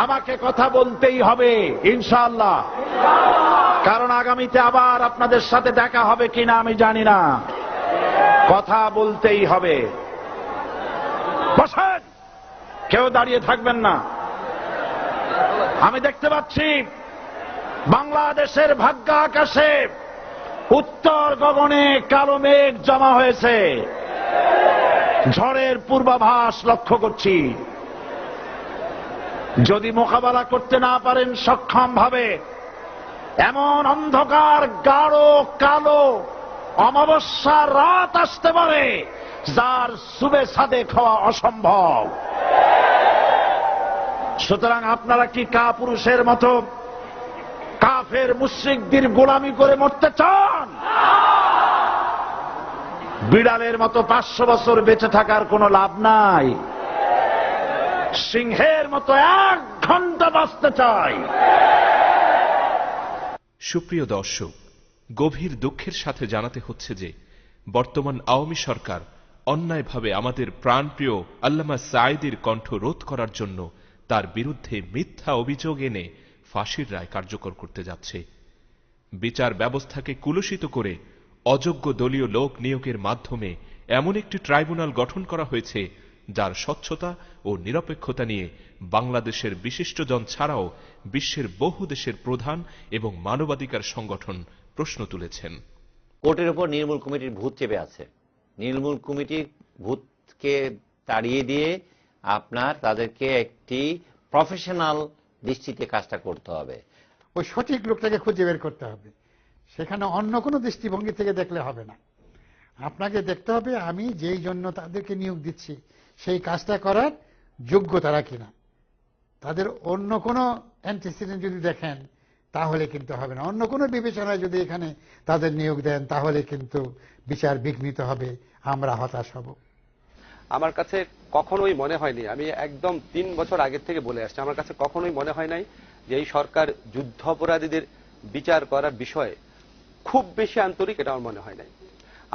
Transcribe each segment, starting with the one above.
আমাকে কথা বলতেই হবে ইনশাআল্লাহ, কারণ আগামীতে আবার আপনাদের সাথে দেখা হবে কিনা আমি জানি না। কথা বলতেই হবে। বসেন, কেউ দাঁড়িয়ে থাকবেন না। আমি দেখতে পাচ্ছি বাংলাদেশের ভাগ্য আকাশে উত্তর গগনে কালো মেঘ জমা হয়েছে, ঝড়ের পূর্বাভাস লক্ষ্য করছি। যদি মোকাবেলা করতে না পারেন সক্ষমভাবে, এমন অন্ধকার গাঢ় কালো অমাবস্যার রাত আসতে পারে যার সুবে সাদেক হওয়া অসম্ভব। সুতরাং আপনারা কি কাপুরুষের মতো কাফের মুশরিকদের গোলামি করে মরতে চান? বিড়ালের মতো 500 বছর বেঁচে থাকার কোনো লাভ নাই। সিংহের মতো 1 ঘন্টা বাঁচতে চাই। সুপ্রিয় দর্শক, গভীর দুঃখের সাথে জানাতে হচ্ছে যে বর্তমান আওয়ামী সরকার অন্যায়ভাবে আমাদের প্রাণপ্রিয় আল্লামা সাঈদীর কণ্ঠ রোধ করার জন্য তার বিরুদ্ধে মিথ্যা অভিযোগ এনে ফাঁসির রায় কার্যকর করতে যাচ্ছে। বিচার ব্যবস্থাকে কুলুষিত করে অযোগ্য দলীয় লোক নিয়োগের মাধ্যমে এমন একটি ট্রাইব্যুনাল গঠন করা হয়েছে যার স্বচ্ছতা ও নিরপেক্ষতা নিয়ে বাংলাদেশের বিশিষ্টজন ছাড়াও বিশ্বের বহু দেশের প্রধান এবং মানবাধিকার সংগঠন প্রশ্ন তুলেছেন। কোর্টের উপর নির্মূল কমিটির ভূত চেপে আছে। নির্মূল কমিটির ভূতকে তাড়িয়ে দিয়ে তাদেরকে একটি প্রফেশনাল দৃষ্টিতে কাজটা করতে হবে। ওই সঠিক লোকটাকে খুঁজে বের করতে হবে। সেখানে অন্য কোনো দৃষ্টিভঙ্গি থেকে দেখলে হবে না। আপনাকে দেখতে হবে আমি যেই জন্য তাদেরকে নিয়োগ দিচ্ছি সেই কাজটা করার যোগ্য তারা কিনা। তাদের অন্য কোনো অ্যান্টিসিডেন্ট যদি দেখেন তাহলে কিন্তু হবে না। অন্য কোনো বিবেচনায় যদি এখানে তাদের নিয়োগ দেন তাহলে কিন্তু বিচার বিঘ্নিত হবে, আমরা হতাশ হব। আমার কাছে কখনোই মনে হয়নি, আমি একদম 3 বছর আগের থেকে বলে আসছি, আমার কাছে কখনোই মনে হয় নাই যে এই সরকার যুদ্ধাপরাধীদের বিচার করার বিষয়ে খুব বেশি আন্তরিক, এটা আমার মনে হয় নাই।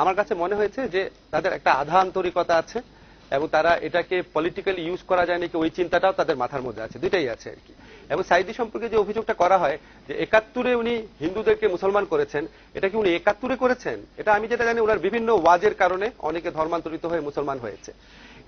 আমার কাছে মনে হয়েছে যে তাদের একটা আধা আন্তরিকতা আছে এবং তারা এটাকে পলিটিক্যালি ইউজ করা যায় নাকি ওই চিন্তাটাও তাদের মাথার মধ্যে আছে, দুইটাই আছে আর কি। এবং সাঈদী সম্পর্কে যে অভিযোগটা করা হয় যে 71-এ উনি হিন্দুদেরকে মুসলমান করেছেন, এটা কি উনি 71-এ করেছেন? এটা আমি যেটা জানি ওনার বিভিন্ন ওয়াজের কারণে অনেকে ধর্মান্তরিত হয়ে মুসলমান হয়েছে।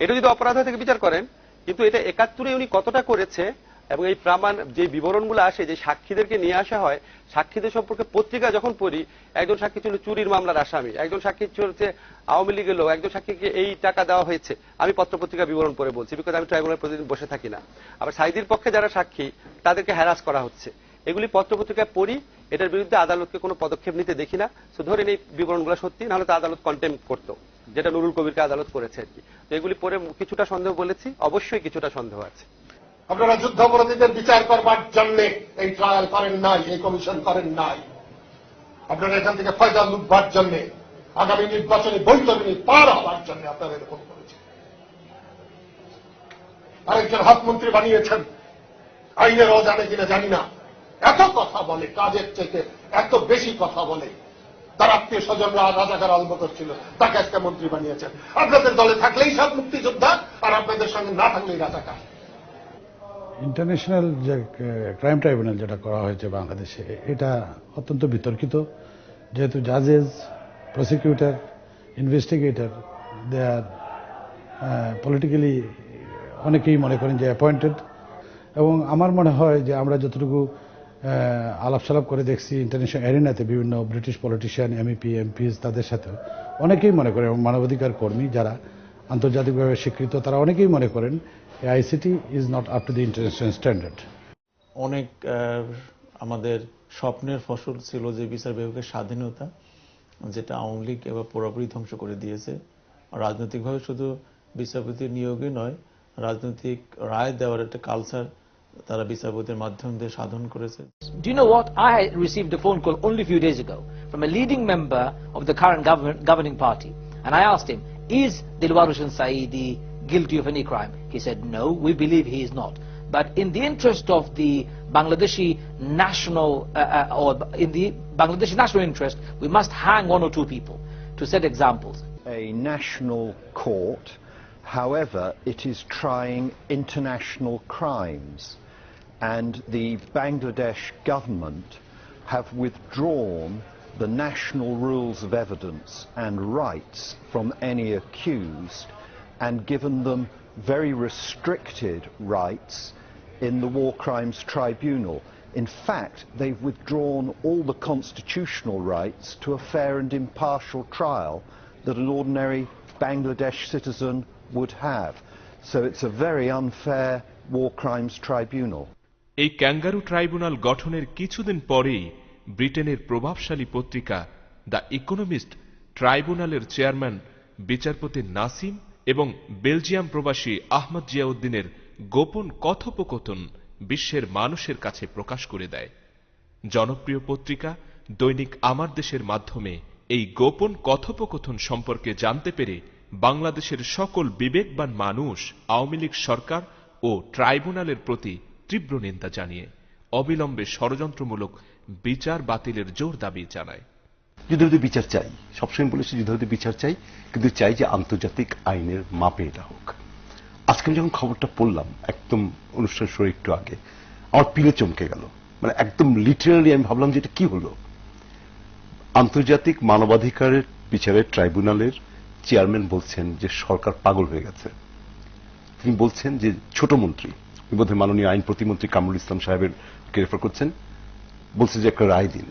এটা যদি অপরাধ থেকে বিচার করেন, কিন্তু এটা 71-এ উনি কতটা করেছে এবং এই প্রমাণ যে বিবরণগুলো আসে, যে সাক্ষীদেরকে নিয়ে আসা হয়, সাক্ষীদের সম্পর্কে পত্রিকা যখন পড়ি, একজন সাক্ষী ছিল চুরির মামলার আসামি, একজন সাক্ষী চলছে আওয়ামী লীগের লোক, একজন সাক্ষীকে এই টাকা দেওয়া হয়েছে। আমি পত্রপত্রিকা বিবরণ পড়ে বলছি, বিকজ আমি ট্রাইব্যুনাল প্রতিদিন বসে থাকি না। আবার সাঈদীর পক্ষে যারা সাক্ষী তাদেরকে হ্যারাস করা হচ্ছে, এগুলি পত্রপত্রিকায় পড়ি, এটার বিরুদ্ধে আদালতকে কোনো পদক্ষেপ নিতে দেখি না। তো ধরেন এই বিবরণগুলো সত্যি, নাহলে তো আদালত কন্টেম্প করতো, যেটা নুরুল কবিরকে আদালত করেছে আর কি। তো এগুলি পড়ে কিছুটা সন্দেহ বলেছি, অবশ্যই কিছুটা সন্দেহ আছে। আপনারা যুদ্ধাপরাধীদের বিচার করবার জন্য এই ট্রায়াল করেন নাই, এই কমিশন করেন নাই। আপনারা এখান থেকে ফায়দা লুটবার জন্য, আগামী নির্বাচনে বৈতরণী পার হওয়ার জন্য আপনারা এরকম করেছেন। আরেকজন হাতমন্ত্রী বানিয়েছেন, আইনেরও জানে কিনা জানি না, এত কথা বলে, কাজের চেয়ে এত বেশি কথা বলে। তার আত্মীয় স্বজনরা রাজাকার আলম করছিল, তাকে আজকে মন্ত্রী বানিয়েছেন। আপনাদের দলে থাকলেই সব মুক্তিযোদ্ধা, আর আপনাদের সঙ্গে না থাকলেই রাজাকার। ইন্টারন্যাশনাল যে ক্রাইম ট্রাইব্যুনাল যেটা করা হয়েছে বাংলাদেশে, এটা অত্যন্ত বিতর্কিত। যেহেতু জাজেস, প্রসিকিউটর, ইনভেস্টিগেটর দে আর পলিটিক্যালি অনেকেই মনে করেন যে অ্যাপয়েন্টেড। এবং আমার মনে হয় যে আমরা যতটুকু আলাপ করে দেখছি ইন্টারন্যাশনাল এরিনাতে, বিভিন্ন ব্রিটিশ পলিটিশিয়ান, এমইপি, এমপিস, তাদের সাথেও অনেকেই মনে করে, এবং মানবাধিকার কর্মী যারা আন্তর্জাতিকভাবে স্বীকৃত, তারা অনেকেই মনে করেন ICT is not up to the international standard. অনেক আমাদের স্বপ্নের ফসল ছিল যে বিচার বিভাগের স্বাধীনতা, যেটা আওয়ামী লীগ এবার পুরোপুরি ধ্বংস করে দিয়েছে। রাজনৈতিকভাবে শুধু বিচারপতির নিয়োগই নয়, রাজনৈতিক রায় দেওয়ার একটা কালচার তারা বিচারপতির মাধ্যম দিয়ে সাধন করেছে। Do you know what? I received a phone call only a few days ago from a leading member of the current governing party, and I asked him, is Dilwar Hussain Saeedi guilty of any crime? He said, no, we believe he is not. But in the interest of the Bangladeshi national, or in the Bangladeshi national interest, we must hang 1 or 2 people to set examples. A national court, however, it is trying international crimes. and the Bangladesh government have withdrawn the national rules of evidence and rights from any accused and given them very restricted rights in the War Crimes Tribunal. In fact, they've withdrawn all the constitutional rights to a fair and impartial trial that an ordinary Bangladesh citizen would have. So it's a very unfair War Crimes Tribunal. এই kangaroo tribunal গঠনের কিছুদিন পরেই ব্রিটেনের প্রভাবশালী পত্রিকা the economist ট্রাইব্যুনালের chairman বিচারপতি নাসিম এবং বেলজিয়াম প্রবাসী আহমদ জিয়াউদ্দিনের গোপন কথোপকথন বিশ্বের মানুষের কাছে প্রকাশ করে দেয়। জনপ্রিয় পত্রিকা দৈনিক আমার দেশের মাধ্যমে এই গোপন কথোপকথন সম্পর্কে জানতে পেরে বাংলাদেশের সকল বিবেকবান মানুষ আওয়ামী লীগ সরকার ও ট্রাইব্যুনালের প্রতি তীব্র নিন্দা জানিয়ে অবিলম্বে ষড়যন্ত্রমূলক বিচার বাতিলের জোর দাবি জানায়। যুদ্ধবিধি বিচার চাই, সবসময় বলেছি যুদ্ধবিধি বিচার চাই, কিন্তু চাই যে আন্তর্জাতিক আইনের মাপে এটা হোক। আজকে আমি যখন খবরটা পড়লাম একদম অনুষ্ঠান শুরু একটু আগে, আমার পিলে চমকে গেল, মানে একদম লিটারালি আমি ভাবলাম যে এটা কি হলো। আন্তর্জাতিক মানবাধিকারের বিচারের ট্রাইব্যুনালের চেয়ারম্যান বলছেন যে সরকার পাগল হয়ে গেছে। তিনি বলছেন যে ছোট মন্ত্রী, বোধহয় মাননীয় আইন প্রতিমন্ত্রী কামরুল ইসলাম সাহেবের কে রেফার করছেন, বলছে যে একটা রায় দিন।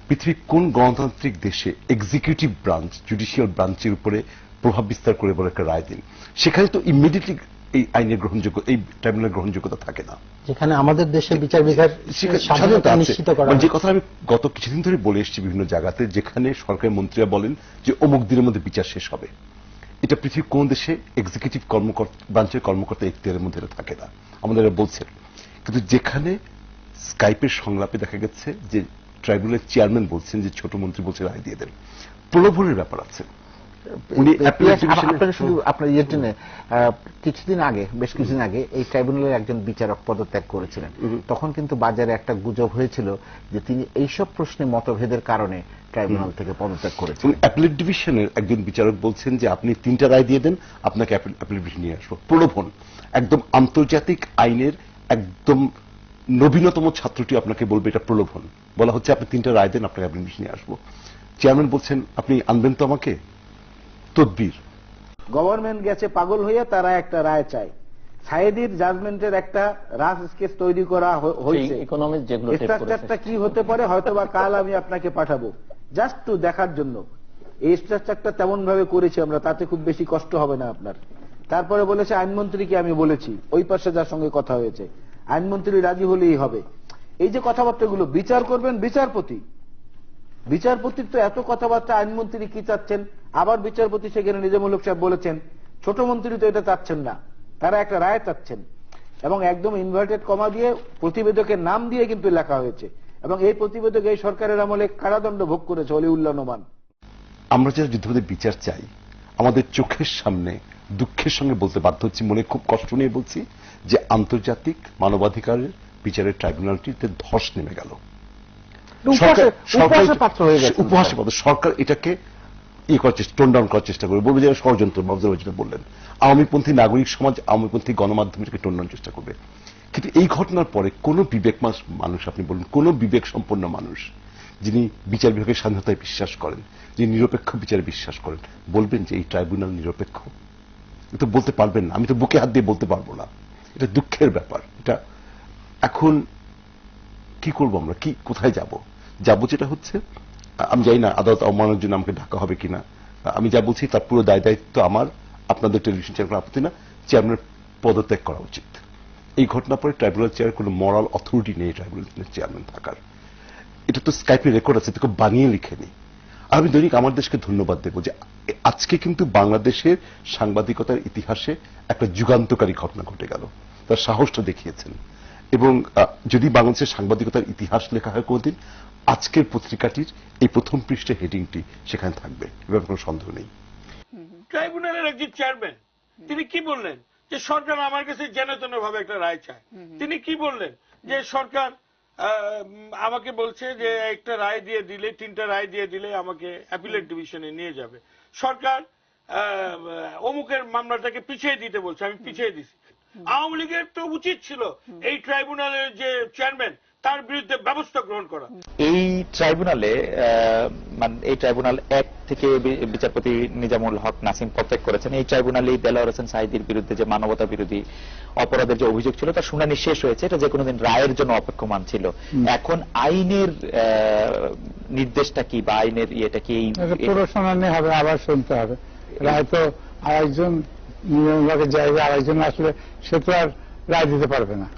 পৃথিবীর কোন গণতান্ত্রিক দেশে এক্সিকিউটিভ ব্রাঞ্চ জুডিশিয়াল ব্রাঞ্চের উপরে প্রভাব বিস্তার করে বলে একটা রায় দিন? সেখানে তো ইমিডিয়েটলি এই আইনের গ্রহণযোগ্য, এই ট্রাইব্যুনালের গ্রহণযোগ্যতা থাকে না। যেখানে আমাদের দেশে বিচার বিভাগ স্বাধীনতা নিশ্চিত করা, যে কথা আমি গত কিছুদিন ধরে বলে এসেছি বিভিন্ন জায়গাতে, যেখানে সরকারি মন্ত্রীরা বলেন যে অমুক দিনের মধ্যে বিচার শেষ হবে, এটা পৃথিবীর কোন দেশে এক্সিকিউটিভ ব্রাঞ্চের কর্মকর্তা এখতিয়ারের মধ্যে থাকে না, আমাদের বলছেন। কিন্তু যেখানে স্কাইপের সংলাপে দেখা গেছে যে ট্রাইব্যুনালের চেয়ারম্যান বলছেন যে ছোট মন্ত্রী বলছে রায় দিয়ে দেন, প্রলোভনের ব্যাপার আছে। আপনার ইয়ের জন্য কিছুদিন আগে, বেশ কিছুদিন আগে এই ট্রাইব্যুনালের একজন বিচারক পদত্যাগ করেছিলেন। তখন কিন্তু বাজারে একটা গুজব হয়েছিল যে তিনি এইসব প্রশ্নে মতভেদের কারণে ট্রাইব্যুনাল থেকে পদত্যাগ করেছেন। অ্যাপিলেট ডিভিশনের একজন বিচারক বলছেন যে আপনি 3টা রায় দিয়ে দেন, আপনাকে অ্যাপিলেট ডিভিশন নিয়ে আসবো। প্রলোভন, একদম আন্তর্জাতিক আইনের একদম নবীনতম ছাত্রটি আপনাকে বলবে এটা প্রলোভন। বলা হচ্ছে আপনি 3টা রায় দেন, আপনাকে অ্যাপিলেট ডিভিশন নিয়ে আসবো। চেয়ারম্যান বলছেন আপনি আনবেন তো আমাকে? তদবির। গভর্নমেন্ট গেছে পাগল হয়ে, তারা একটা রায় চায়। সায়েদির জাজমেন্টের একটা রাফ স্কেচ তৈরি করা হয়েছে, ইকোনমিক্স যেগুলো স্ট্রাকচারটা কি হতে পারে হয়তোবা কাল আমি আপনাকে পাঠাবো জাস্ট টু দেখার জন্য। এই স্ট্রাকচারটা তেমন ভাবে করেছি আমরা, তাতে খুব বেশি কষ্ট হবে না আপনার। তারপরে বলেছে আইনমন্ত্রীকে আমি বলেছি, ওই পাশে যার সঙ্গে কথা হয়েছে, আইনমন্ত্রী রাজি হলেই হবে। এই যে কথাবার্তাগুলো, বিচার করবেন বিচারপতি, বিচারপতির তো এত কথাবার্তা, আইনমন্ত্রী কি চাচ্ছেন, আবার বিচারপতি সেখানে নিজামুল হক সাহেব বলেছেন ছোট মন্ত্রী তো এটা চাচ্ছেন না, তারা একটা রায় চাচ্ছেন। এবং একদম ইনভার্টেড কমা দিয়ে প্রতিবেদকের নাম দিয়ে কিন্তু লেখা হয়েছে, এবং এই প্রতিবেদক এই সরকারের আমলে কারাদণ্ড ভোগ করেছে অলিউল্লাহ নোমান। আমরা যারা যুদ্ধবিধি বিচার চাই, আমাদের চোখের সামনে দুঃখের সঙ্গে বলতে বাধ্য হচ্ছি, মনে খুব কষ্ট নিয়ে বলছি যে আন্তর্জাতিক মানবাধিকারের বিচারের ট্রাইব্যুনালটিতে ধস নেমে গেল, উপহাসের পাত্র। সরকার এটাকে টোন ডাউন করার চেষ্টা করবে, বলবে যে ষড়যন্ত্র, যেটা বললেন আওয়ামীপন্থী নাগরিক সমাজ, আওয়ামীপন্থী গণমাধ্যম এটাকে টোন ডাউন চেষ্টা করবে। কিন্তু এই ঘটনার পরে কোন বিবেকমান মানুষ, আপনি বলুন কোন বিবেক সম্পন্ন মানুষ যিনি বিচার বিভাগের স্বাধীনতায় বিশ্বাস করেন, যিনি নিরপেক্ষ বিচারে বিশ্বাস করেন, বলবেন যে এই ট্রাইব্যুনাল নিরপেক্ষ? এটা বলতে পারবেন না, আমি তো বুকে হাত দিয়ে বলতে পারবো না। এটা দুঃখের ব্যাপার। এটা এখন কি করবো আমরা, কি কোথায় যাব? যেটা হচ্ছে, আমি জানি না আদালত অবমাননার জন্য আমাকে ঢাকা হবে কিনা, আমি যা বলছি তার পুরো দায় দায়িত্ব আমার, আপনাদের টেলিভিশন চ্যানেল আপত্তি না, চেয়ারম্যানের পদত্যাগ করা উচিত। এই ঘটনার পরে ট্রাইব্যুনাল চেয়ারের কোনো মরাল অথরিটি নেই ট্রাইব্যুনাল চেয়ারম্যান থাকার। এটা তো স্কাইপে রেকর্ড আছে, তোকে বানিয়ে লিখেনি। আর আমি দৈনিক আমার দেশকে ধন্যবাদ দেবো যে আজকে কিন্তু বাংলাদেশের সাংবাদিকতার ইতিহাসে একটা যুগান্তকারী ঘটনা ঘটে গেল, তার সাহসটা দেখিয়েছেন। এবং যদি বাংলাদেশের সাংবাদিকতার ইতিহাস লেখা হয় কোনদিন, আজকের পত্রিকাটির এই প্রথম পৃষ্ঠে হেডিংটি সেখানে থাকবে, এবার কোনো সন্দেহ নেই। ট্রাইব্যুনালের একজন চেয়ারম্যান তিনি কি বললেন যে সরকার আমার কাছে যেন ভাবে একটা রায় চায়। তিনি কি বললেন যে সরকার আমাকে বলছে যে একটা রায় দিয়ে দিলে, 3টা রায় দিয়ে দিলে আমাকে অ্যাপিলেট ডিভিশনে নিয়ে যাবে। সরকার অমুকের মামলাটাকে পিছিয়ে দিতে বলছে, আমি পিছিয়ে দিছি। আওয়ামী লীগের তো উচিত ছিল এই ট্রাইব্যুনালের যে চেয়ারম্যান তার বিরুদ্ধে ব্যবস্থা গ্রহণ করা। এই ট্রাইব্যুনালে মানে এই ট্রাইব্যুনাল 1 থেকে বিচারপতি নিজামুল হক নাসিম পদত্যাগ করেছেন। এই ট্রাইব্যুনালে দেলোয়ার হোসেন সাঈদীর বিরুদ্ধে যে মানবতা বিরোধী অপরাধের যে অভিযোগ ছিল তার শুনানি শেষ হয়েছে, এটা যে কোনো দিন রায়ের জন্য অপেক্ষমান ছিল। এখন আইনের নির্দেশটা কি বা আইনের ইয়েটা কি? পুরো শুনানি হবে, আবার শুনতে হবে। রায় তো আরেকজন নিয়মভাগের জায়গায় আরেকজন আসলে সে তো আর রায় দিতে পারবে না।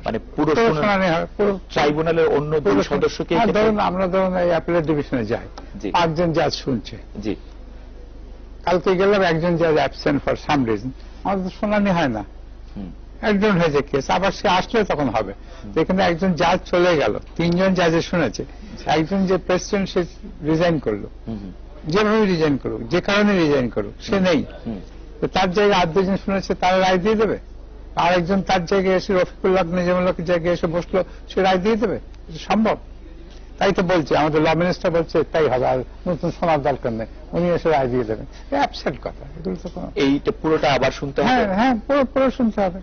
মানে পুরো শুনানি হবে, পুরো ট্রাইব্যুনালের অন্য দুই সদস্যকে আমরা ধরুন এই অ্যাপিলেট ডিভিশনে যাই, 5 জন জাজ শুনছে, জি কালকে গেলাম একজন জাজ অ্যাবসেন্ট ফর সাম রিজন, আমাদের তো শুনানি হয় না, একজন হয়েছে কেস, আবার সে আসলে তখন হবে। যেখানে একজন জাজ চলে গেল, 3 জন জাজে শুনেছে, একজন যে প্রেসিডেন্ট সে রিজাইন করলো, যেভাবে রিজাইন করুক, যে কারণে রিজাইন করুক, সে নেই, তার জায়গায় আর 2 জন শুনেছে, তারা রায় দিয়ে দেবে? আরেকজন তার জায়গায় এসে রফিকুল্লাহ নিজামুল্লাহর জায়গায় এসে বসলো, সে রায় দিয়ে দেবে? সম্ভব? তাই তো বলছে আমাদের ল মিনিস্টার বলছে তাই হবে, আর নতুন শোনার দরকার নেই, উনি এসে রায় দিয়ে দেবেন। অ্যাবসার্ড কথা এগুলো তো। এইটা পুরোটা আবার শুনতে হবে। হ্যাঁ, পুরো শুনতে হবে।